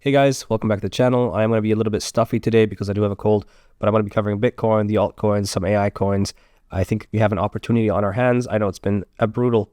Hey guys, welcome back to the channel. I am going to be a little bit stuffy today because I do have a cold, but I'm going to be covering Bitcoin, the altcoins, some AI coins. I think we have an opportunity on our hands. I know it's been a brutal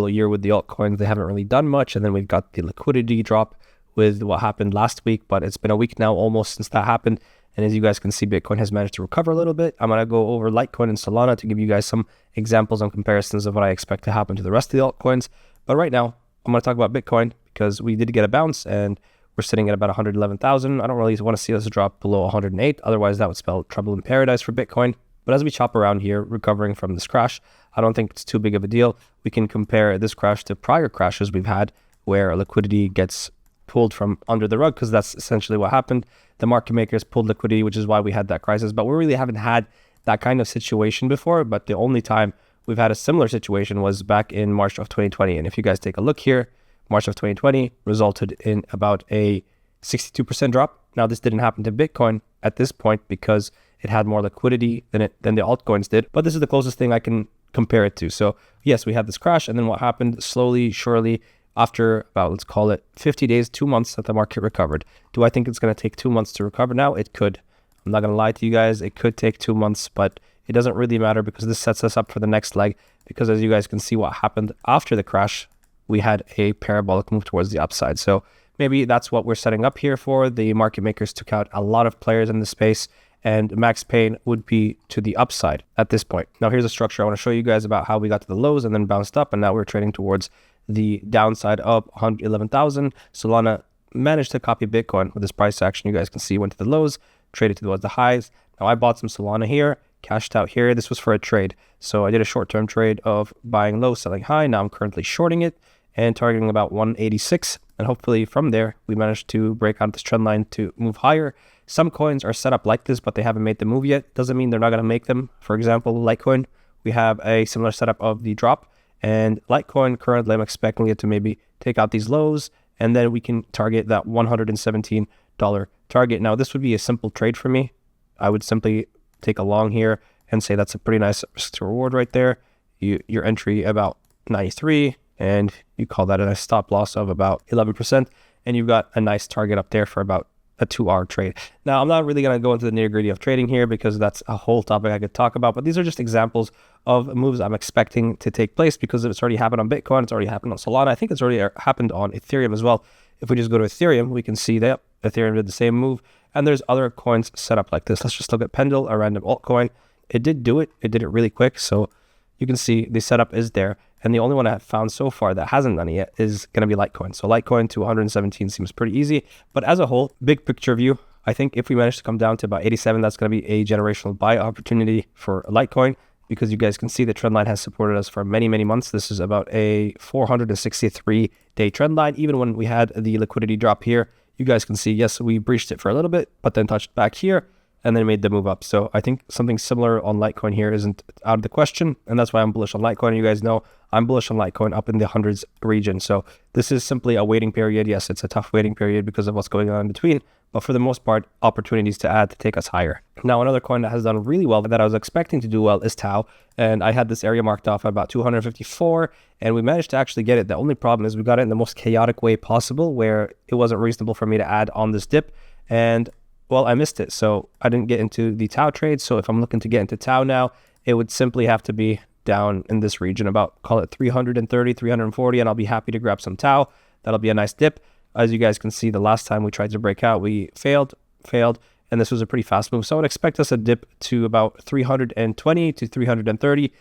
year with the altcoins. They haven't really done much, and then we've got the liquidity drop with what happened last week, but it's been a week now almost since that happened. And as you guys can see, Bitcoin has managed to recover a little bit. I'm going to go over Litecoin and Solana to give you guys some examples and comparisons of what I expect to happen to the rest of the altcoins. But right now, I'm going to talk about Bitcoin because we did get a bounce and we're sitting at about 111,000. I don't really want to see us drop below 108. Otherwise, that would spell trouble in paradise for Bitcoin. But as we chop around here, recovering from this crash, I don't think it's too big of a deal. We can compare this crash to prior crashes we've had where liquidity gets pulled from under the rug, because that's essentially what happened. The market makers pulled liquidity, which is why we had that crisis. But we really haven't had that kind of situation before. But the only time we've had a similar situation was back in March of 2020. And if you guys take a look here, March of 2020 resulted in about a 62% drop. Now, this didn't happen to Bitcoin at this point because it had more liquidity than the altcoins did. But this is the closest thing I can compare it to. So yes, we had this crash, and then what happened slowly, surely, after about, let's call it 50 days, 2 months that the market recovered. Do I think it's going to take 2 months to recover now? It could. I'm not going to lie to you guys. It could take 2 months, but it doesn't really matter because this sets us up for the next leg. Because as you guys can see, what happened after the crash, we had a parabolic move towards the upside. So maybe that's what we're setting up here for. The market makers took out a lot of players in the space, and max pain would be to the upside at this point. Now, here's a structure I want to show you guys about how we got to the lows and then bounced up, and now we're trading towards the downside of 111,000. Solana managed to copy Bitcoin with this price action. You guys can see went to the lows, traded towards the highs. Now, I bought some Solana here, cashed out here. This was for a trade. So I did a short-term trade of buying low, selling high. Now I'm currently shorting it and targeting about 186. And hopefully from there, we managed to break out this trend line to move higher. Some coins are set up like this, but they haven't made the move yet. Doesn't mean they're not going to make them. For example, Litecoin, we have a similar setup of the drop. And Litecoin, currently, I'm expecting it to maybe take out these lows, and then we can target that $117 target. Now, this would be a simple trade for me. I would simply take a long here and say that's a pretty nice risk to reward right there. Your entry about 93, and you call that a nice stop loss of about 11%, and you've got a nice target up there for about a 2-hour trade. Now, I'm not really going to go into the nitty-gritty of trading here because that's a whole topic I could talk about, but these are just examples of moves I'm expecting to take place because it's already happened on Bitcoin, it's already happened on Solana. I think it's already happened on Ethereum as well. If we just go to Ethereum, we can see that Ethereum did the same move, and there's other coins set up like this. Let's just look at Pendle, a random altcoin. It did do it. It did it really quick, so you can see the setup is there. And the only one I have found so far that hasn't done it yet is going to be Litecoin. So Litecoin to 117 seems pretty easy. But as a whole, big picture view, I think if we manage to come down to about 87, that's going to be a generational buy opportunity for Litecoin, because you guys can see the trend line has supported us for many, many months. This is about a 463-day trend line. Even when we had the liquidity drop here, you guys can see, yes, we breached it for a little bit, but then touched back here and then made the move up. So I think something similar on Litecoin here isn't out of the question. And that's why I'm bullish on Litecoin. You guys know I'm bullish on Litecoin up in the hundreds region. So this is simply a waiting period. Yes, it's a tough waiting period because of what's going on in between, but for the most part, opportunities to add to take us higher. Now, another coin that has done really well that I was expecting to do well is Tau. And I had this area marked off at about 254, and we managed to actually get it. The only problem is we got it in the most chaotic way possible, where it wasn't reasonable for me to add on this dip. And well, I missed it, so I didn't get into the Tau trade. So if I'm looking to get into Tau now, it would simply have to be down in this region, about, call it 330, 340, and I'll be happy to grab some Tau. That'll be a nice dip. As you guys can see, the last time we tried to break out, we failed, and this was a pretty fast move. So I would expect us a dip to about 320 to 330,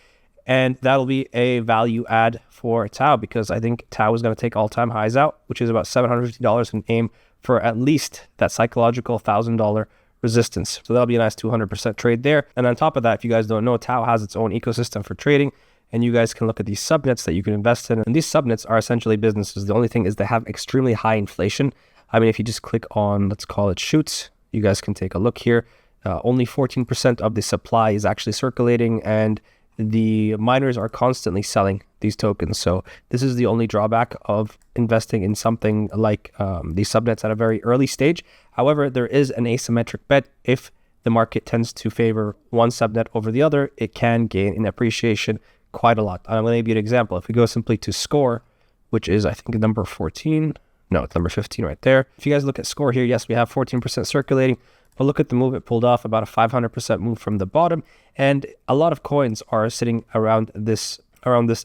and that'll be a value add for Tau, because I think Tau is going to take all-time highs out, which is about $750, and aim for at least that psychological $1,000 resistance. So that'll be a nice 200% trade there. And on top of that, if you guys don't know, Tau has its own ecosystem for trading, and you guys can look at these subnets that you can invest in. And these subnets are essentially businesses. The only thing is they have extremely high inflation. I mean, if you just click on, let's call it Shoots, you guys can take a look here. Only 14% of the supply is actually circulating, and the miners are constantly selling these tokens. So this is the only drawback of investing in something like these subnets at a very early stage. However, there is an asymmetric bet. If the market tends to favor one subnet over the other, it can gain in appreciation quite a lot. I'm going to give you an example. If we go simply to Score, which is, I think, number 14. No, it's number 15 right there. If you guys look at score here, yes, we have 14% circulating, but look at the move it pulled off, about a 500% move from the bottom. And a lot of coins are sitting around this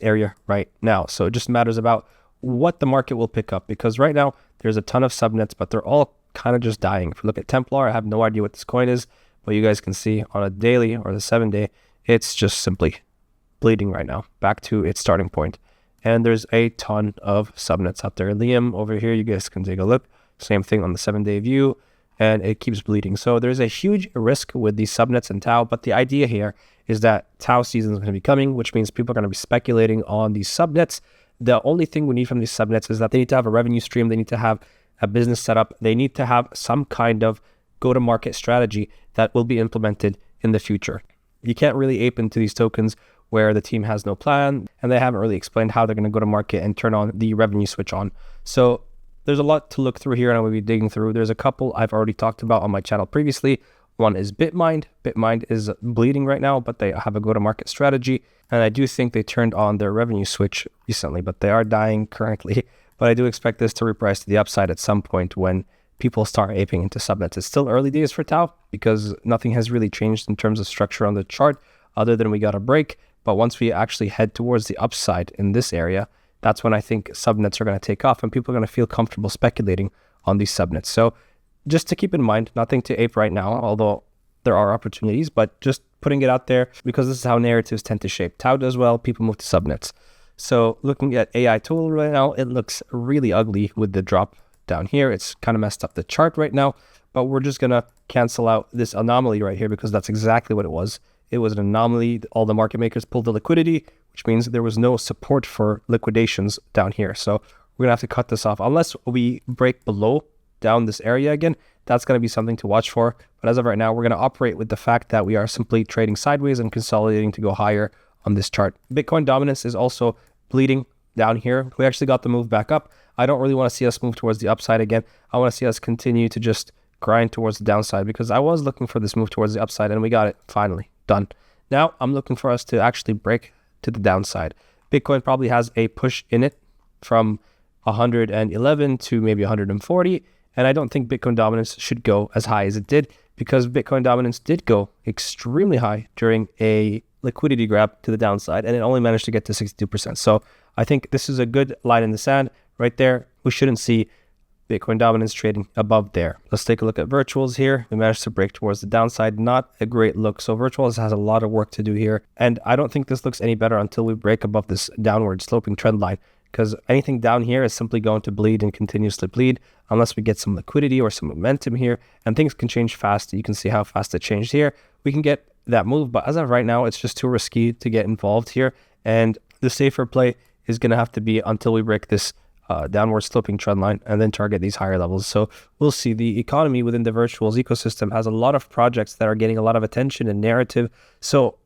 area right now. So it just matters about what the market will pick up, because right now there's a ton of subnets, but they're all kind of just dying. If you look at Templar, I have no idea what this coin is, but you guys can see on a daily or the 7-day, it's just simply bleeding right now back to its starting point. And there's a ton of subnets out there. Liam over here, you guys can take a look. Same thing on the 7-day view, and it keeps bleeding. So there's a huge risk with these subnets and Tau, but the idea here is that Tau season is going to be coming, which means people are going to be speculating on these subnets. The only thing we need from these subnets is that they need to have a revenue stream. They need to have a business setup. They need to have some kind of go-to-market strategy that will be implemented in the future. You can't really ape into these tokens where the team has no plan and they haven't really explained how they're going to go to market and turn on the revenue switch on. So there's a lot to look through here, and I'm going to be digging through. There's a couple I've already talked about on my channel previously. One is Bitmind. Bitmind is bleeding right now, but they have a go-to-market strategy. And I do think they turned on their revenue switch recently, but they are dying currently. But I do expect this to reprice to the upside at some point when people start aping into subnets. It's still early days for Tau because nothing has really changed in terms of structure on the chart other than we got a break. But once we actually head towards the upside in this area, that's when I think subnets are going to take off and people are going to feel comfortable speculating on these subnets. So just to keep in mind, nothing to ape right now, although there are opportunities, but just putting it out there because this is how narratives tend to shape. Tau does well, people move to subnets. So looking at AI tool right now, it looks really ugly with the drop down here. It's kind of messed up the chart right now, but we're just going to cancel out this anomaly right here because that's exactly what it was. It was an anomaly. All the market makers pulled the liquidity, which means there was no support for liquidations down here. So we're going to have to cut this off unless we break below down this area again. That's going to be something to watch for. But as of right now, we're going to operate with the fact that we are simply trading sideways and consolidating to go higher on this chart. Bitcoin dominance is also bleeding down here. We actually got the move back up. I don't really want to see us move towards the upside again. I want to see us continue to just grind towards the downside because I was looking for this move towards the upside and we got it finally done. Now I'm looking for us to actually break to the downside. Bitcoin probably has a push in it from 111 to maybe 140. And I don't think Bitcoin dominance should go as high as it did because Bitcoin dominance did go extremely high during a liquidity grab to the downside and it only managed to get to 62%. So I think this is a good line in the sand right there. We shouldn't see Bitcoin dominance trading above there. Let's take a look at virtuals here. We managed to break towards the downside. Not a great look. So virtuals has a lot of work to do here. And I don't think this looks any better until we break above this downward sloping trend line because anything down here is simply going to bleed and continuously bleed unless we get some liquidity or some momentum here. And things can change fast. You can see how fast it changed here. We can get that move, but as of right now, it's just too risky to get involved here. And the safer play is going to have to be until we break this downward sloping trend line and then target these higher levels. So we'll see. The economy within the virtuals ecosystem has a lot of projects that are getting a lot of attention and narrative. So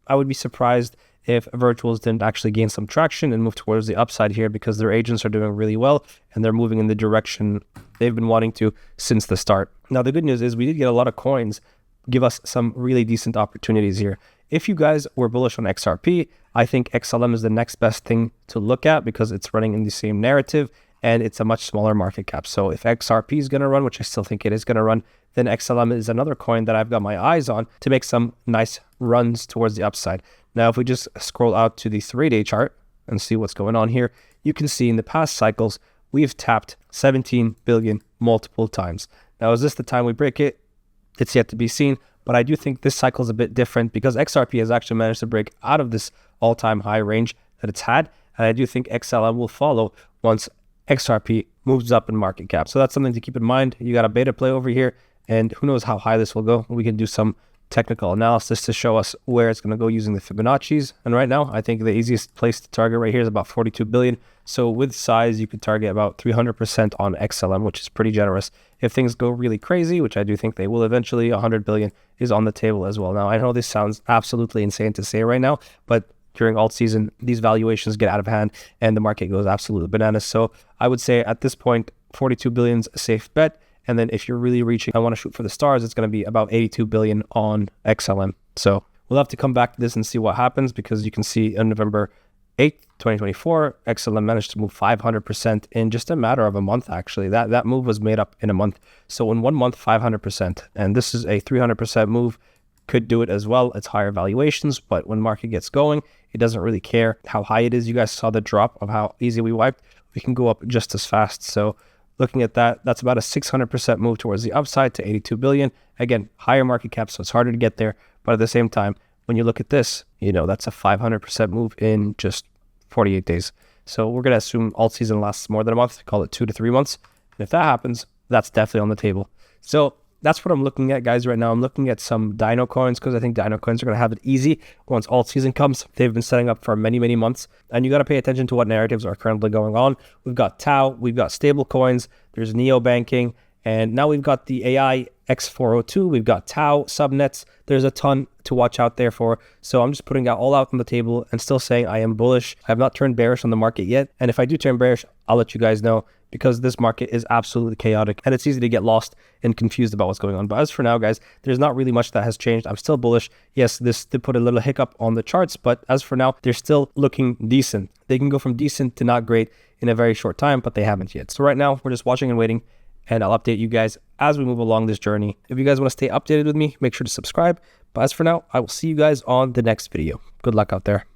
I would be surprised if virtuals didn't actually gain some traction and move towards the upside here because their agents are doing really well and they're moving in the direction they've been wanting to since the start. Now, the good news is we did get a lot of coins give us some really decent opportunities here. If you guys were bullish on XRP, I think XLM is the next best thing to look at because it's running in the same narrative and it's a much smaller market cap. So if XRP is going to run, which I still think it is going to run, then XLM is another coin that I've got my eyes on to make some nice runs towards the upside. Now, if we just scroll out to the 3-day chart and see what's going on here, you can see in the past cycles, we've tapped 17 billion multiple times. Now, is this the time we break it? It's yet to be seen, but I do think this cycle is a bit different because XRP has actually managed to break out of this all-time high range that it's had, and I do think XLM will follow once XRP moves up in market cap. So that's something to keep in mind. You got a beta play over here, and who knows how high this will go. We can do some technical analysis to show us where it's going to go using the Fibonacci's. And right now, I think the easiest place to target right here is about 42 billion. So with size, you could target about 300% on XLM, which is pretty generous. If things go really crazy, which I do think they will eventually, 100 billion is on the table as well. Now, I know this sounds absolutely insane to say right now, but during alt season, these valuations get out of hand and the market goes absolutely bananas. So I would say at this point, 42 billion is a safe bet. And then if you're really reaching, I want to shoot for the stars, it's going to be about 82 billion on XLM. So we'll have to come back to this and see what happens because you can see on November 8th, 2024, XLM managed to move 500% in just a matter of a month, actually. That move was made up in a month. So in 1 month, 500%. And this is a 300% move. Could do it as well. It's higher valuations, but when market gets going, it doesn't really care how high it is. You guys saw the drop of how easy we wiped. We can go up just as fast. So looking at that, that's about a 600% move towards the upside to 82 billion. Again, higher market cap, so it's harder to get there. But at the same time, when you look at this, that's a 500% move in just 48 days. So we're going to assume alt season lasts more than a month, call it 2 to 3 months. And if that happens, that's definitely on the table. So that's what I'm looking at, guys, right now. I'm looking at some Dino coins because I think Dino coins are going to have it easy once alt season comes. They've been setting up for many, many months. And you got to pay attention to what narratives are currently going on. We've got Tau, we've got stable coins, there's neobanking, and now we've got the AI X402, we've got Tau, subnets. There's a ton to watch out there for. So I'm just putting that all out on the table and still saying I am bullish. I have not turned bearish on the market yet. And if I do turn bearish, I'll let you guys know, because this market is absolutely chaotic and it's easy to get lost and confused about what's going on. But as for now, guys, there's not really much that has changed. I'm still bullish. Yes, this did put a little hiccup on the charts, but as for now, they're still looking decent. They can go from decent to not great in a very short time, but they haven't yet. So right now, we're just watching and waiting, and I'll update you guys as we move along this journey. If you guys want to stay updated with me, make sure to subscribe. But as for now, I will see you guys on the next video. Good luck out there.